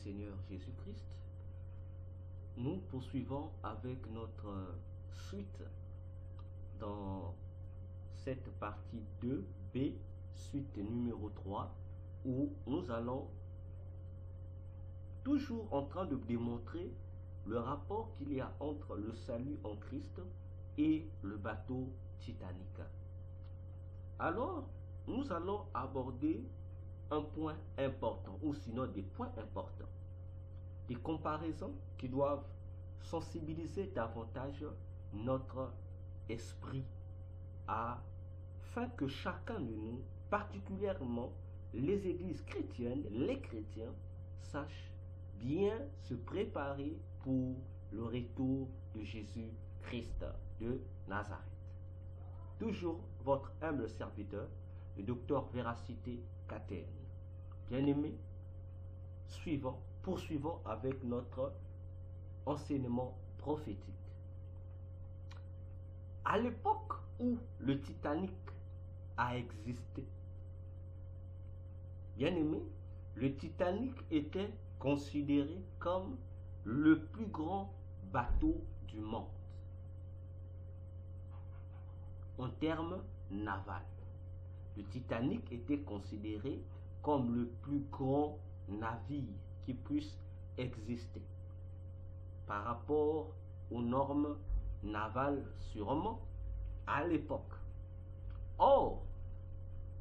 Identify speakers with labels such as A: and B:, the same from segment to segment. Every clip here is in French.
A: Seigneur Jésus-Christ, nous poursuivons avec notre suite dans cette partie 2B, suite numéro 3, où nous allons toujours en train de démontrer le rapport qu'il y a entre le salut en Christ et le bateau Titanic. Alors, nous allons aborder un point important, ou sinon des points importants, des comparaisons qui doivent sensibiliser davantage notre esprit afin que chacun de nous, particulièrement les églises chrétiennes, les chrétiens, sachent bien se préparer pour le retour de Jésus-Christ de Nazareth. Toujours votre humble serviteur, le docteur Véracité Caterne. Bien-aimés, poursuivons avec notre enseignement prophétique. À l'époque où le Titanic a existé, bien-aimés, le Titanic était considéré comme le plus grand bateau du monde en termes navals. Le Titanic était considéré comme le plus grand navire qui puisse exister par rapport aux normes navales sûrement à l'époque. Or,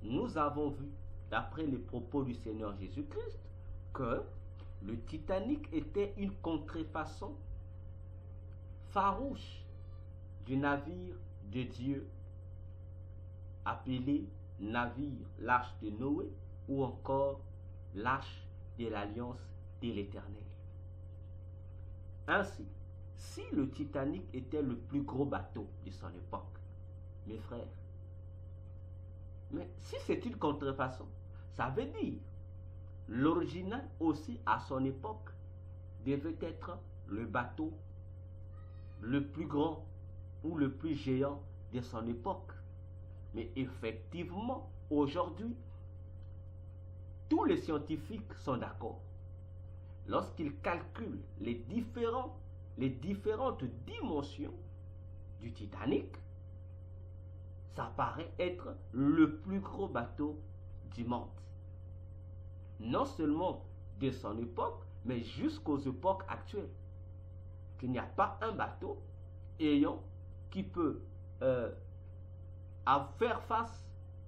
A: nous avons vu, d'après les propos du Seigneur Jésus-Christ, que le Titanic était une contrefaçon farouche du navire de Dieu appelé navire l'arche de Noé ou encore l'arche de l'alliance de l'Éternel. Ainsi, si le Titanic était le plus gros bateau de son époque, mes frères, mais si c'est une contrefaçon, ça veut dire l'original aussi à son époque devait être le bateau le plus grand ou le plus géant de son époque. Mais effectivement, aujourd'hui, tous les scientifiques sont d'accord. Lorsqu'ils calculent les différentes dimensions du Titanic, ça paraît être le plus gros bateau du monde. Non seulement de son époque, mais jusqu'aux époques actuelles. Qu'il n'y a pas un bateau qui peut faire face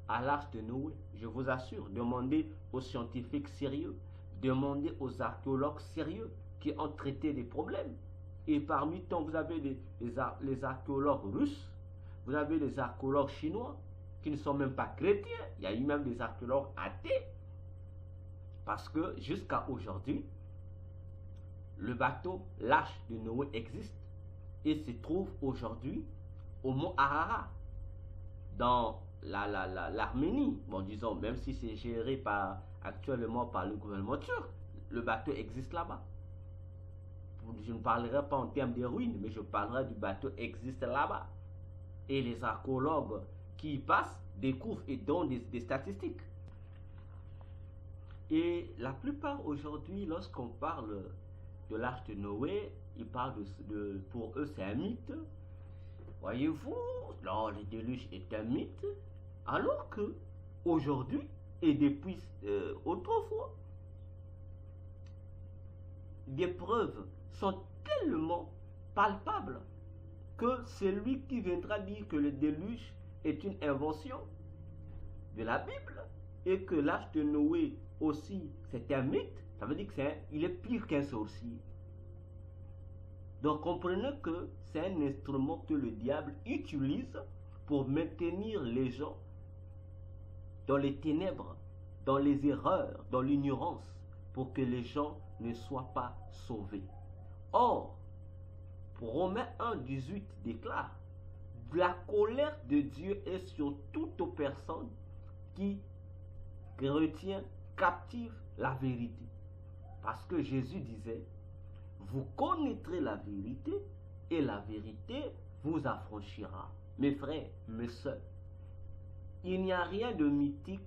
A: à l'arche de Noé. Je vous assure, demandez aux scientifiques sérieux, demandez aux archéologues sérieux qui ont traité des problèmes. Et parmi tant, vous avez les archéologues russes, vous avez les archéologues chinois qui ne sont même pas chrétiens. Il y a eu même des archéologues athées. Parce que jusqu'à aujourd'hui, le bateau, l'arche de Noé existe et se trouve aujourd'hui au mont Ararat, dans l'Arménie. Bon, disons, même si c'est géré actuellement par le gouvernement turc, le bateau existe là-bas. Je ne parlerai pas en termes de ruines, mais je parlerai du bateau existe là-bas. Et les archéologues qui y passent découvrent et donnent des statistiques. Et la plupart aujourd'hui, lorsqu'on parle de l'arche de Noé, ils parlent pour eux c'est un mythe. Voyez-vous, non, le déluge est un mythe, alors que aujourd'hui et depuis autrefois, des preuves sont tellement palpables que celui qui viendra dire que le déluge est une invention de la Bible et que l'arche de Noé aussi c'est un mythe, ça veut dire qu'il est pire qu'un sorcier. Donc comprenez que c'est un instrument que le diable utilise pour maintenir les gens dans les ténèbres, dans les erreurs, dans l'ignorance, pour que les gens ne soient pas sauvés. Or, Romains 1,18 déclare: la colère de Dieu est sur toute personne qui retient captive la vérité. Parce que Jésus disait: vous connaîtrez la vérité et la vérité vous affranchira. Mes frères, mes sœurs, il n'y a rien de mythique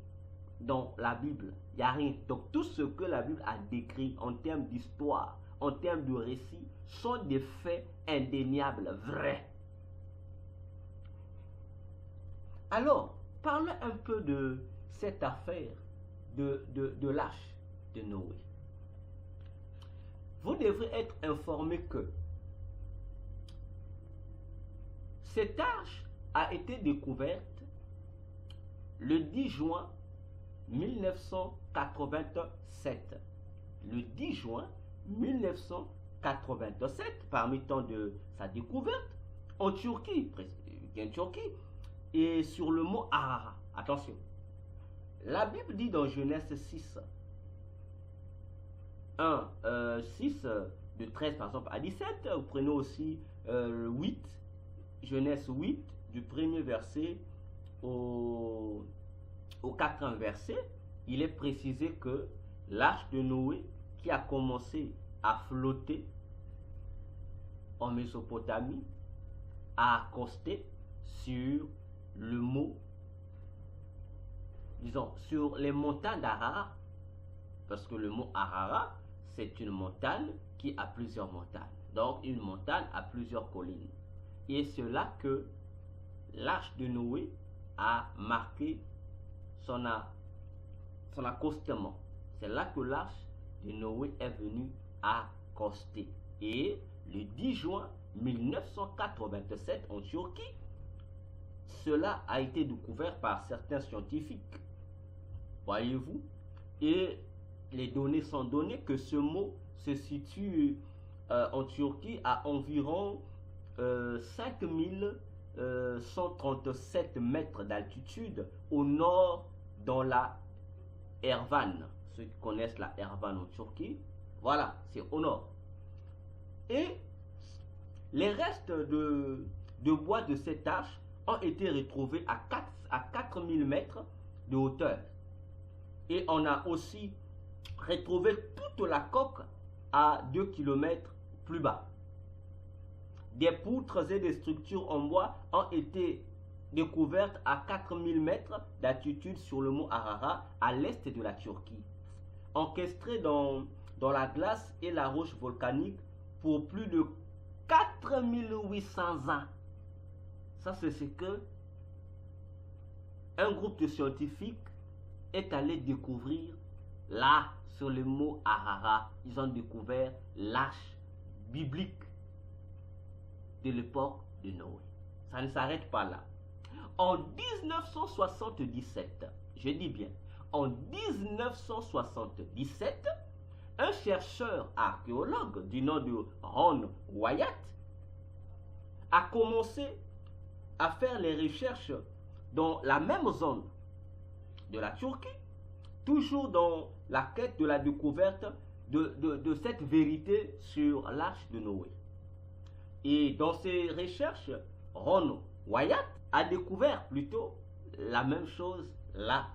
A: dans la Bible. Il n'y a rien. Donc tout ce que la Bible a décrit en termes d'histoire, en termes de récit, sont des faits indéniables, vrais. Alors, parlons un peu de cette affaire de l'arche de Noé. Vous devrez être informé que cette arche a été découverte le 10 juin 1987. Le 10 juin 1987, parmi tant de sa découverte, en Turquie, et sur le mont Ararat. Attention, la Bible dit dans Genèse 6, 6, de 13 par exemple à 17, vous prenez aussi 8, Genèse 8, du premier verset au 4e verset, il est précisé que l'arche de Noé qui a commencé à flotter en Mésopotamie a accosté sur le mont, disons, sur les montagnes d'Ararat, parce que le mont Ararat, c'est une montagne qui a plusieurs montagnes. Donc, une montagne a plusieurs collines. Et c'est là que l'arche de Noé a marqué son accostement. C'est là que l'arche de Noé est venue accoster. Et le 10 juin 1987 en Turquie, cela a été découvert par certains scientifiques. Voyez-vous? Et les données sont données que ce mot se situe en Turquie à environ 5137 mètres d'altitude au nord dans la Ervan. Ceux qui connaissent la Ervan en Turquie, voilà, c'est au nord. Et les restes de bois de cette arche ont été retrouvés à 4000 mètres de hauteur. Et on a aussi retrouvé toute la coque à 2 km plus bas. Des poutres et des structures en bois ont été découvertes à 4000 mètres d'altitude sur le mont Ararat, à l'est de la Turquie, encastrées dans la glace et la roche volcanique pour plus de 4800 ans. Ça, c'est ce que un groupe de scientifiques est allé découvrir là, sur le mont Ararat. Ils ont découvert l'arche biblique de l'époque de Noé. Ça ne s'arrête pas là. En 1977, je dis bien, en 1977, un chercheur archéologue du nom de Ron Wyatt a commencé à faire les recherches dans la même zone de la Turquie, toujours dans la quête de la découverte de cette vérité sur l'arche de Noé. Et dans ses recherches, Ron Wyatt a découvert plutôt la même chose là.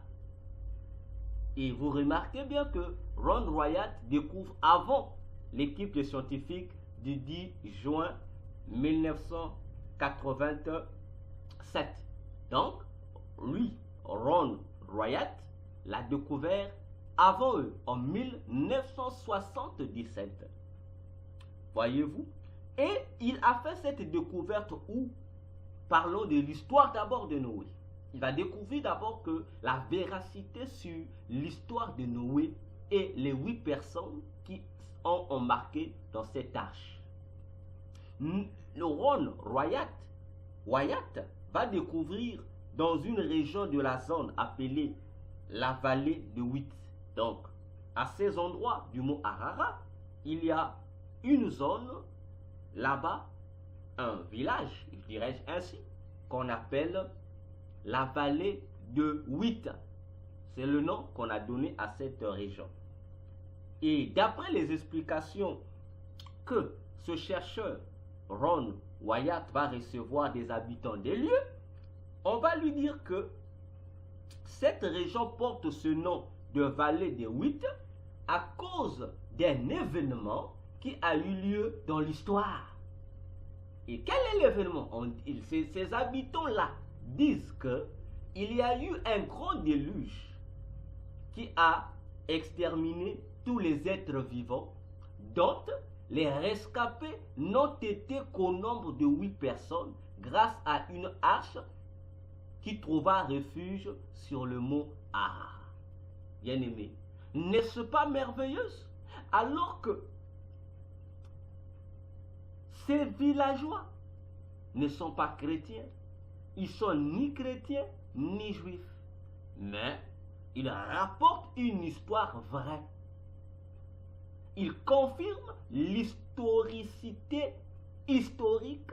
A: Et vous remarquez bien que Ron Wyatt découvre avant l'équipe de scientifiques du 10 juin 1987. Donc, lui, Ron Wyatt, l'a découvert avant eux, en 1977. Voyez-vous? Et il a fait cette découverte où? Parlons de l'histoire d'abord de Noé. Il va découvrir d'abord que la véracité sur l'histoire de Noé et les 8 personnes qui ont embarqué dans cette arche. Le Ron Wyatt va découvrir dans une région de la zone appelée la vallée de Whit. Donc, à ces endroits du mont Ararat, il y a une zone là-bas, un village, dirais-je ainsi, qu'on appelle la vallée de Whit. C'est le nom qu'on a donné à cette région. Et d'après les explications que ce chercheur, Ron Wyatt, va recevoir des habitants des lieux, on va lui dire que cette région porte ce nom de vallée de Whit à cause d'un événement qui a eu lieu dans l'histoire. Et quel est l'événement? Ces habitants-là disent qu'il y a eu un grand déluge qui a exterminé tous les êtres vivants, dont les rescapés n'ont été qu'au nombre de 8 personnes grâce à une arche qui trouva refuge sur le mont Ara. Bien-aimé, n'est-ce pas merveilleux? Alors que ces villageois ne sont pas chrétiens, ils sont ni chrétiens ni juifs, mais ils rapportent une histoire vraie. Ils confirment l'historicité historique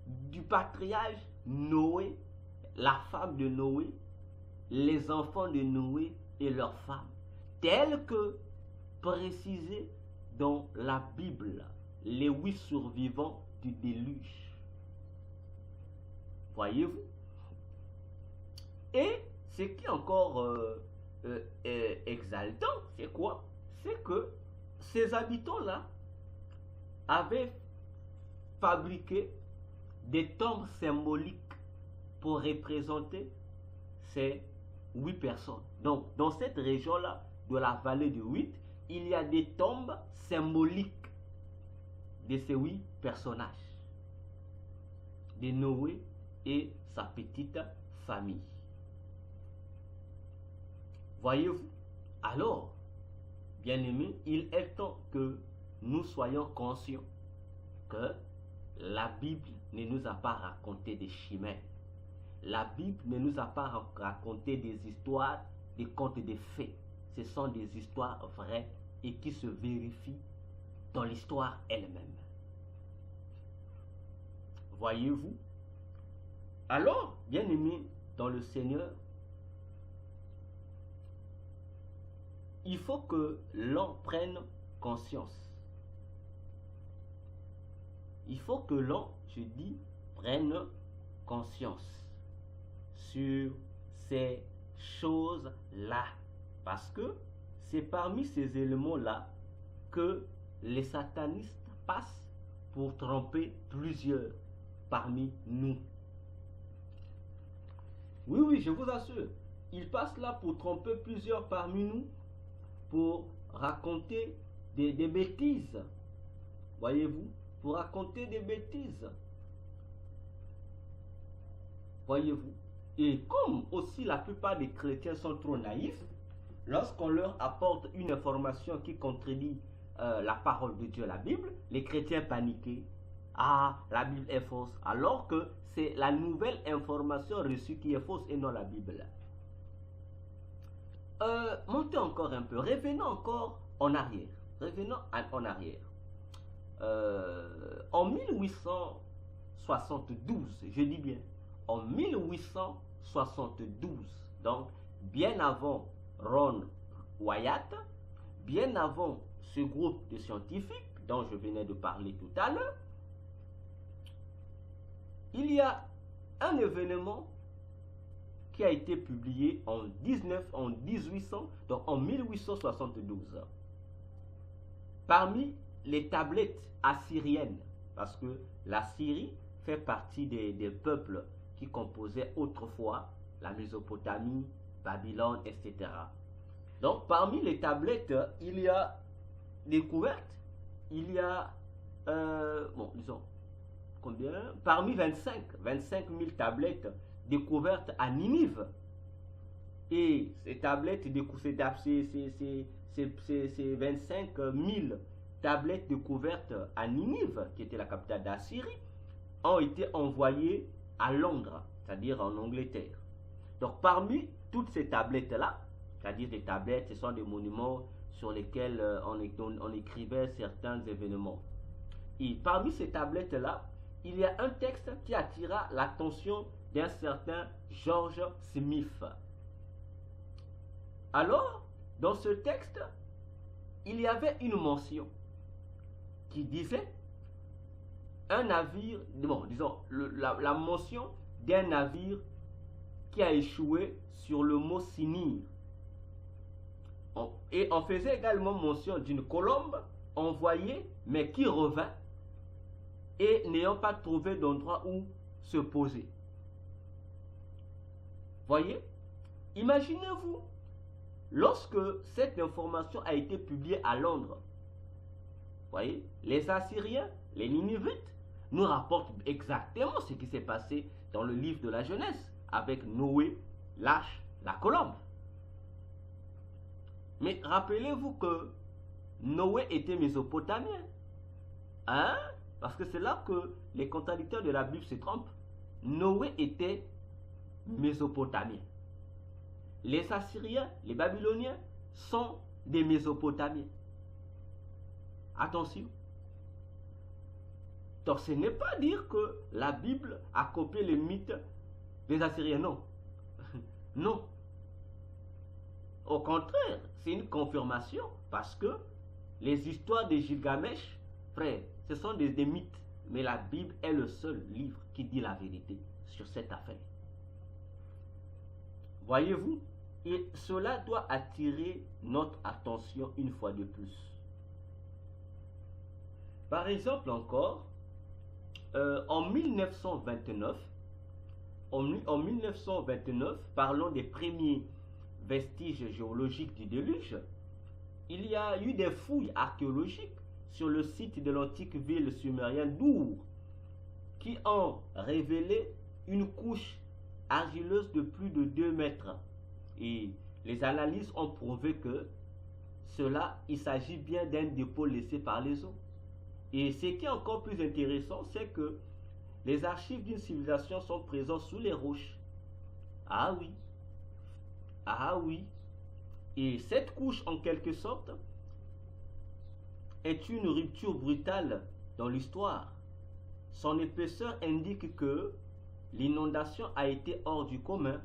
A: du patriarche Noé, la femme de Noé, les enfants de Noé et leurs femmes, tel que précisé dans la Bible, les 8 survivants du déluge. Voyez-vous? Et ce qui est encore exaltant, c'est quoi? C'est que ces habitants-là avaient fabriqué des tombes symboliques pour représenter ces 8 personnes. Donc, dans cette région-là, de la vallée de 8, il y a des tombes symboliques de ces 8 personnages, de Noé et sa petite famille. Voyez-vous? Alors, bien-aimés, il est temps que nous soyons conscients que la Bible ne nous a pas raconté des chimères. La Bible ne nous a pas raconté des histoires, des contes, des faits. Ce sont des histoires vraies et qui se vérifient dans l'histoire elle-même. Voyez-vous? Alors, bien-aimés dans le Seigneur, il faut que l'on prenne conscience. Il faut que l'on, je dis, prenne conscience sur ces choses-là. Parce que c'est parmi ces éléments-là que les satanistes passent pour tromper plusieurs parmi nous. Oui, oui, je vous assure. Ils passent là pour tromper plusieurs parmi nous, pour raconter des bêtises. Voyez-vous? Pour raconter des bêtises. Voyez-vous? Et comme aussi la plupart des chrétiens sont trop naïfs, lorsqu'on leur apporte une information qui contredit la parole de Dieu, la Bible, les chrétiens paniqués. Ah, la Bible est fausse. Alors que c'est la nouvelle information reçue qui est fausse et non la Bible. Montez encore un peu. Revenons encore en arrière. Revenons en arrière. En 1872, je dis bien, en 1872, donc bien avant Ron Wyatt, bien avant ce groupe de scientifiques dont je venais de parler tout à l'heure, il y a un événement qui a été publié en 1872. Parmi les tablettes assyriennes, parce que la Syrie fait partie des peuples qui composaient autrefois la Mésopotamie, Babylone, etc. Donc parmi les tablettes, il y a découvertes, il y a, bon, disons, combien? Parmi 25 000 tablettes découvertes à Ninive. Et ces tablettes, ces 25 000 tablettes découvertes à Ninive, qui était la capitale d'Assyrie, ont été envoyées à Londres, c'est-à-dire en Angleterre. Donc parmi toutes ces tablettes-là, c'est-à-dire des tablettes, ce sont des monuments sur lesquels on écrivait certains événements. Et parmi ces tablettes-là, il y a un texte qui attira l'attention d'un certain George Smith. Alors, dans ce texte, il y avait une mention qui disait un navire, bon, disons, la mention d'un navire qui a échoué sur le mont Sinir. Et on faisait également mention d'une colombe envoyée, mais qui revint et n'ayant pas trouvé d'endroit où se poser. Voyez, imaginez-vous lorsque cette information a été publiée à Londres, voyez, les Assyriens, les Ninivites, nous rapportent exactement ce qui s'est passé dans le livre de la Genèse avec Noé, l'arche, la colombe. Mais rappelez-vous que Noé était mésopotamien. Hein? Parce que c'est là que les contradicteurs de la Bible se trompent. Noé était mésopotamien. Les Assyriens, les Babyloniens sont des Mésopotamiens. Attention. Donc ce n'est pas dire que la Bible a copié les mythes des Assyriens, non. Non. Au contraire, c'est une confirmation parce que les histoires de Gilgamesh, frère, ce sont des mythes. Mais la Bible est le seul livre qui dit la vérité sur cette affaire. Voyez-vous, et cela doit attirer notre attention une fois de plus. Par exemple encore, en 1929, parlons des premiers vestiges géologiques du déluge, il y a eu des fouilles archéologiques sur le site de l'antique ville sumérienne d'Our qui ont révélé une couche argileuse de plus de 2 mètres. Et les analyses ont prouvé que il s'agit bien d'un dépôt laissé par les eaux. Et ce qui est encore plus intéressant, c'est que les archives d'une civilisation sont présentes sous les roches. Ah oui. Ah oui. Et cette couche, en quelque sorte, est une rupture brutale dans l'histoire. Son épaisseur indique que l'inondation a été hors du commun.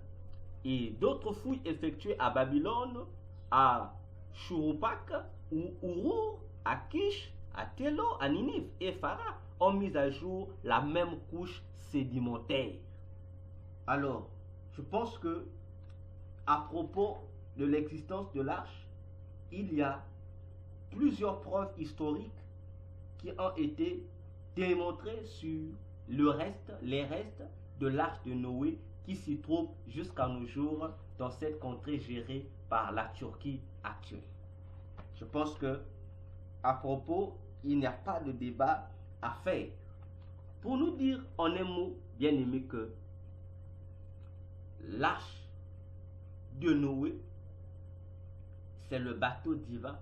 A: Et d'autres fouilles effectuées à Babylone, à Shuruppak, ou Urur, à Kish, à Télo, à Ninive et Phara ont mis à jour la même couche sédimentaire. Alors, je pense que à propos de l'existence de l'arche, il y a plusieurs preuves historiques qui ont été démontrées sur les restes de l'arche de Noé qui s'y trouve jusqu'à nos jours dans cette contrée gérée par la Turquie actuelle. Je pense que à propos, il n'y a pas de débat à faire. Pour nous dire en un mot, bien aimé, que l'arche de Noé, c'est le bateau divin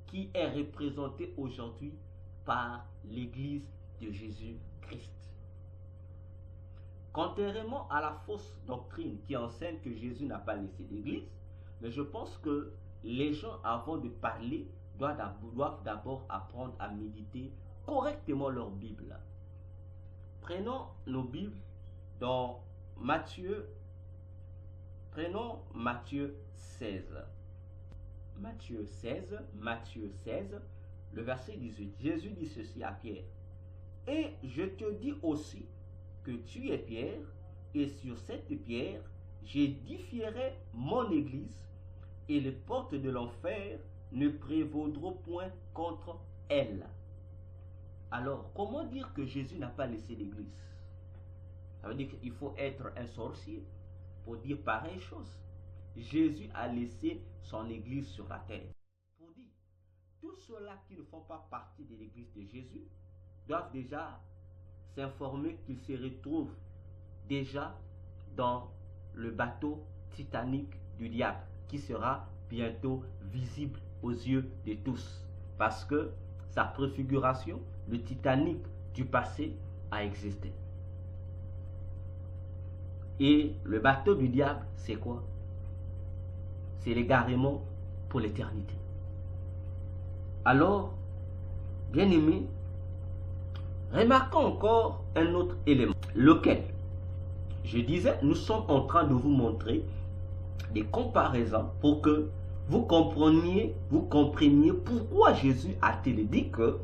A: qui est représenté aujourd'hui par l'Église de Jésus-Christ. Contrairement à la fausse doctrine qui enseigne que Jésus n'a pas laissé d'église, mais je pense que les gens, avant de parler, doivent d'abord apprendre à méditer correctement leur Bible. Prenons nos Bibles dans Matthieu. Prenons Matthieu 16. Matthieu 16, le verset 18. Jésus dit ceci à Pierre. Et je te dis aussi que tu es Pierre, et sur cette pierre, j'édifierai mon église, et les portes de l'enfer ne prévaudront point contre elle. Alors, comment dire que Jésus n'a pas laissé l'église? Ça veut dire qu'il faut être un sorcier pour dire pareille chose. Jésus a laissé son église sur la terre. Pour dire, tous ceux-là qui ne font pas partie de l'église de Jésus doivent déjà s'informer qu'ils se retrouvent déjà dans le bateau Titanic du diable qui sera bientôt visible aux yeux de tous parce que sa préfiguration, le Titanic du passé, a existé. Et le bateau du diable, c'est quoi? C'est l'égarement pour l'éternité. Alors, bien aimé, remarquons encore un autre élément, lequel, je disais, nous sommes en train de vous montrer des comparaisons pour que vous compreniez pourquoi Jésus a-t-il dit que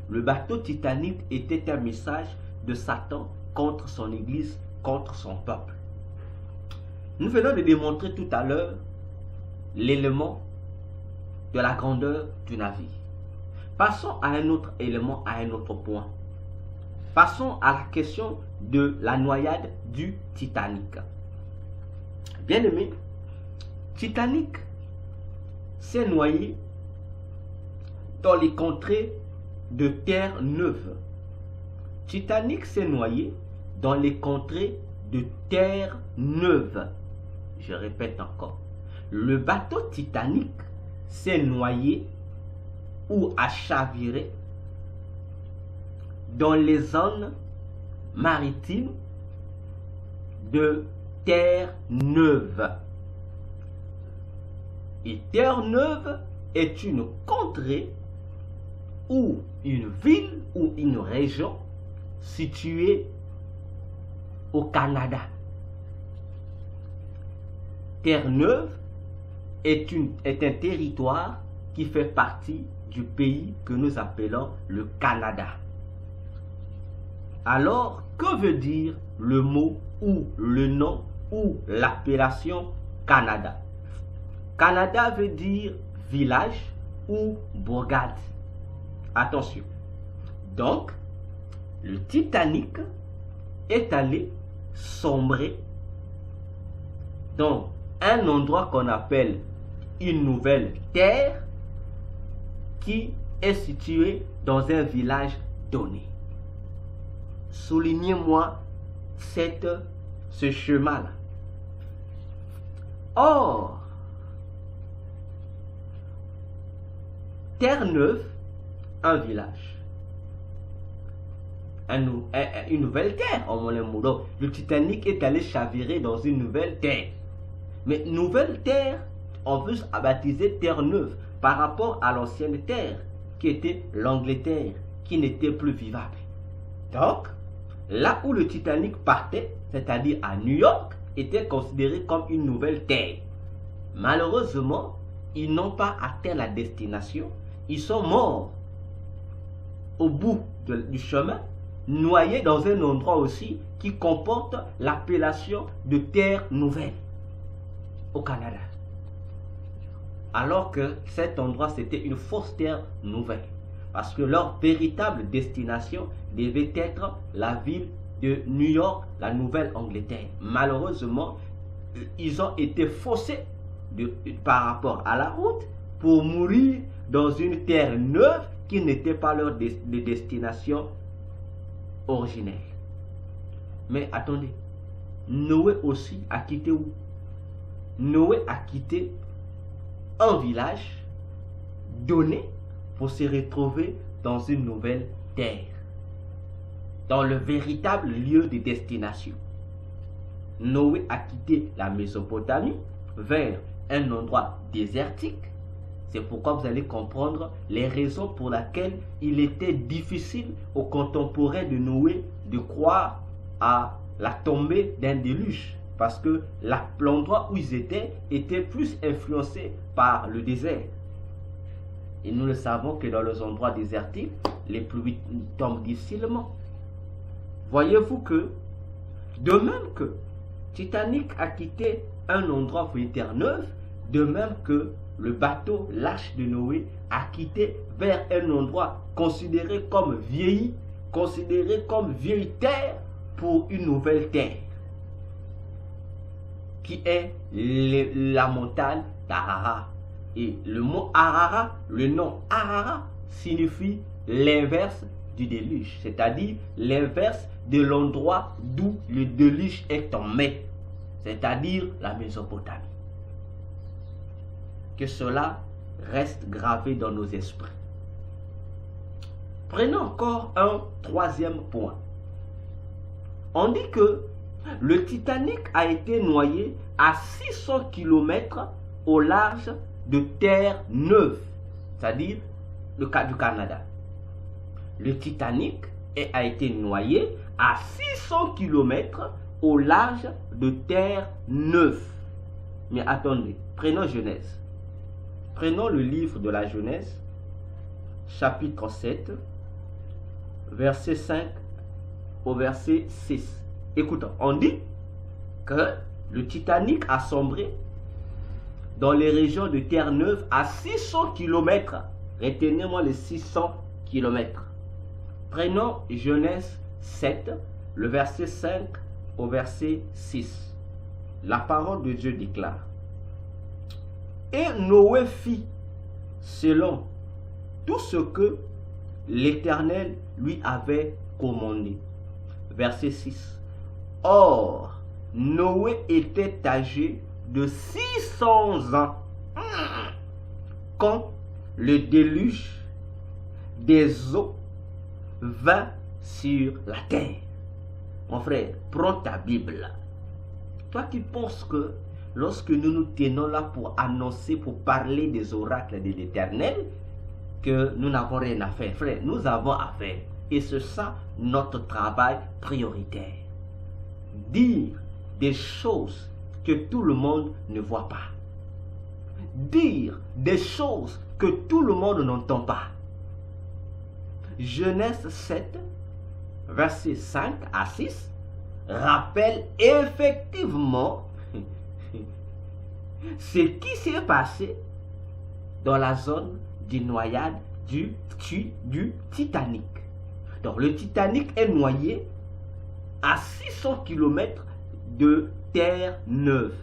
A: le bateau Titanic était un message de Satan contre son église, contre son peuple. Nous venons de démontrer tout à l'heure l'élément de la grandeur du navire. Passons à un autre élément, à un autre point. Passons à la question de la noyade du Titanic. Bien aimé, Titanic s'est noyé dans les contrées de Terre-Neuve. Titanic s'est noyé dans les contrées de Terre-Neuve. Je répète encore. Le bateau Titanic s'est noyé ou a chaviré dans les zones maritimes de Terre-Neuve. Et Terre-Neuve est une contrée ou une ville ou une région située au Canada. Terre-Neuve est un territoire qui fait partie du pays que nous appelons le Canada. Alors, que veut dire le mot ou le nom ou l'appellation Canada? Canada veut dire village ou bourgade. Attention. Donc, le Titanic est allé sombrer dans un endroit qu'on appelle une nouvelle terre qui est située dans un village donné. Soulignez-moi ce chemin-là. Or, Terre-Neuve, un village. Une nouvelle terre. Le Titanic est allé chavirer dans une nouvelle terre. Mais nouvelle terre, on veut baptiser Terre-Neuve par rapport à l'ancienne terre, qui était l'Angleterre, qui n'était plus vivable. Donc, là où le Titanic partait, c'est-à-dire à New York, était considéré comme une nouvelle terre. Malheureusement, ils n'ont pas atteint la destination. Ils sont morts au bout du chemin, noyés dans un endroit aussi qui comporte l'appellation de Terre Nouvelle au Canada. Alors que cet endroit, c'était une fausse Terre Nouvelle. Parce que leur véritable destination devait être la ville de New York, la Nouvelle-Angleterre. Malheureusement, ils ont été faussés par rapport à la route pour mourir dans une terre neuve qui n'était pas leur destination originelle. Mais attendez, Noé aussi a quitté où? Noé a quitté un village donné pour se retrouver dans une nouvelle terre, dans le véritable lieu de destination. Noé a quitté la Mésopotamie vers un endroit désertique. C'est pourquoi vous allez comprendre les raisons pour lesquelles il était difficile aux contemporains de Noé de croire à la tombée d'un déluge. Parce que l'endroit où ils étaient plus influencés par le désert. Et nous le savons que dans les endroits désertiques, les pluies tombent difficilement. Voyez-vous que, de même que Titanic a quitté un endroit pour Terre-Neuve, de même que le bateau l'arche de Noé a quitté vers un endroit considéré comme vieilli, considéré comme vieille terre pour une nouvelle terre, qui est la montagne d'Ararat. Et le mot Ararat, le nom Ararat signifie l'inverse du déluge, c'est-à-dire l'inverse de l'endroit d'où le déluge est tombé, c'est-à-dire la Mésopotamie. Que cela reste gravé dans nos esprits. Prenons encore un troisième point. On dit que le Titanic a été noyé à 600 km au large de Terre-Neuve, c'est-à-dire du Canada. Le Titanic a été noyé à 600 km au large de Terre-Neuve. Mais attendez, prenons Genèse. Prenons le livre de la Genèse, chapitre 7, verset 5 au verset 6. Écoutons, on dit que le Titanic a sombré dans les régions de Terre-Neuve à 600 km. Retenez-moi les 600 km. Prenons Genèse 7, le verset 5 au verset 6. La parole de Dieu déclare: Et Noé fit selon tout ce que l'Éternel lui avait commandé. Verset 6. Or, Noé était âgé de 600 ans quand le déluge des eaux vint sur la terre. Mon frère, prends ta Bible. Toi qui penses que lorsque nous nous tenons là pour annoncer, pour parler des oracles de l'Éternel, que nous n'avons rien à faire, frère, nous avons à faire. Et c'est ça notre travail prioritaire. Dire des choses que tout le monde ne voit pas. Dire des choses que tout le monde n'entend pas. Genèse 7, versets 5 à 6, rappelle effectivement ce qui s'est passé dans la zone de noyade du Titanic. Donc le Titanic est noyé à 600 km de terre neuve.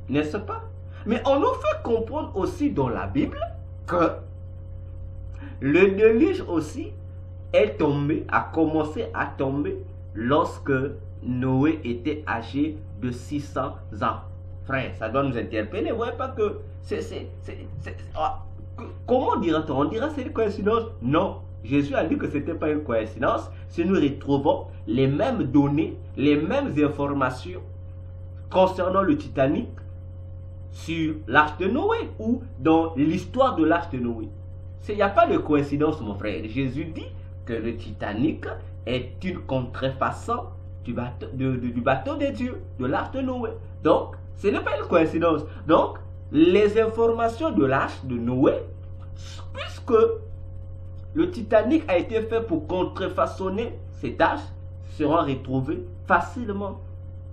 A: N'est-ce pas? Mais on nous fait comprendre aussi dans la Bible que le déluge aussi est tombé, a commencé à tomber lorsque Noé était âgé de 600 ans. Frère, ça doit nous interpeller. Vous ne voyez pas que comment dira-t-on? On dira que c'est une coïncidence? Non. Jésus a dit que ce n'était pas une coïncidence. Si nous retrouvons les mêmes données, les mêmes informations concernant le Titanic sur l'arche de Noé ou dans l'histoire de l'arche de Noé. Il n'y a pas de coïncidence, mon frère. Jésus dit que le Titanic est une contrefaçon du bateau de Dieu, de l'arche de Noé. Donc, ce n'est pas une coïncidence. Donc, les informations de l'arche de Noé, puisque le Titanic a été fait pour contrefaçonner cette arche, seront retrouvées facilement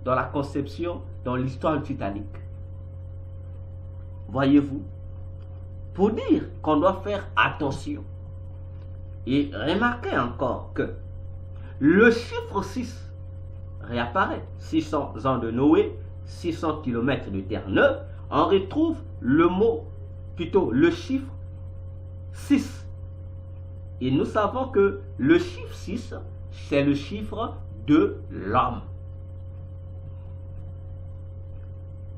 A: dans la conception, dans l'histoire du Titanic. Voyez-vous, pour dire qu'on doit faire attention. Et remarquez encore que le chiffre 6 réapparaît. 600 ans de Noé, 600 km de terre neuve. On retrouve le mot, plutôt le chiffre 6. Et nous savons que le chiffre 6, c'est le chiffre de l'homme.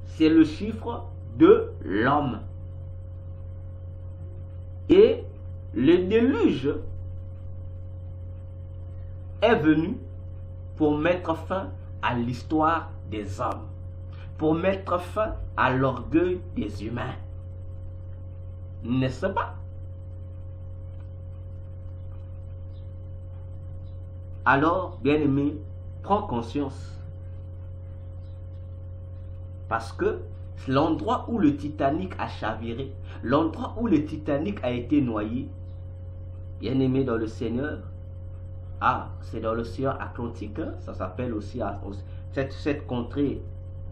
A: C'est le chiffre de l'homme. Et le déluge est venu pour mettre fin à l'histoire des hommes, pour mettre fin à l'orgueil des humains. N'est-ce pas? Alors, bien-aimé, prends conscience. Parce que l'endroit où le Titanic a chaviré, l'endroit où le Titanic a été noyé, bien-aimé dans le Seigneur, c'est dans l'océan Atlantique, hein, ça s'appelle aussi, cette contrée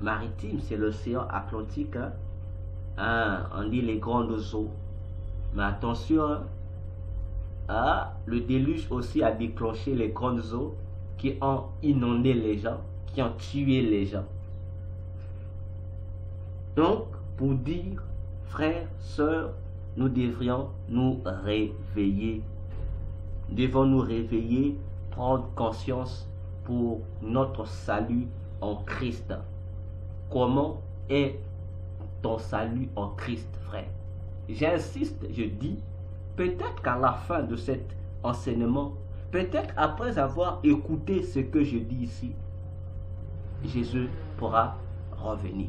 A: maritime, c'est l'océan Atlantique, hein, on dit les grandes eaux. Mais attention, le déluge aussi a déclenché les grandes eaux qui ont inondé les gens, qui ont tué les gens. Donc, pour dire, frères, sœurs, nous devrions nous réveiller. Nous devons nous réveiller, prendre conscience pour notre salut en Christ. Comment est ton salut en Christ, frère? J'insiste, je dis, peut-être qu'à la fin de cet enseignement, peut-être après avoir écouté ce que je dis ici, Jésus pourra revenir.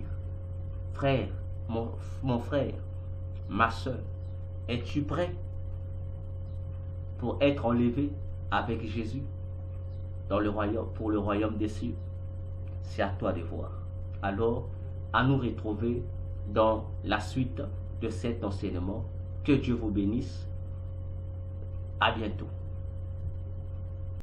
A: Frère, mon frère, ma soeur, es-tu prêt pour être enlevé avec Jésus dans le royaume, pour le royaume des cieux? C'est à toi de voir. Alors, à nous retrouver dans la suite de cet enseignement. Que Dieu vous bénisse. À bientôt.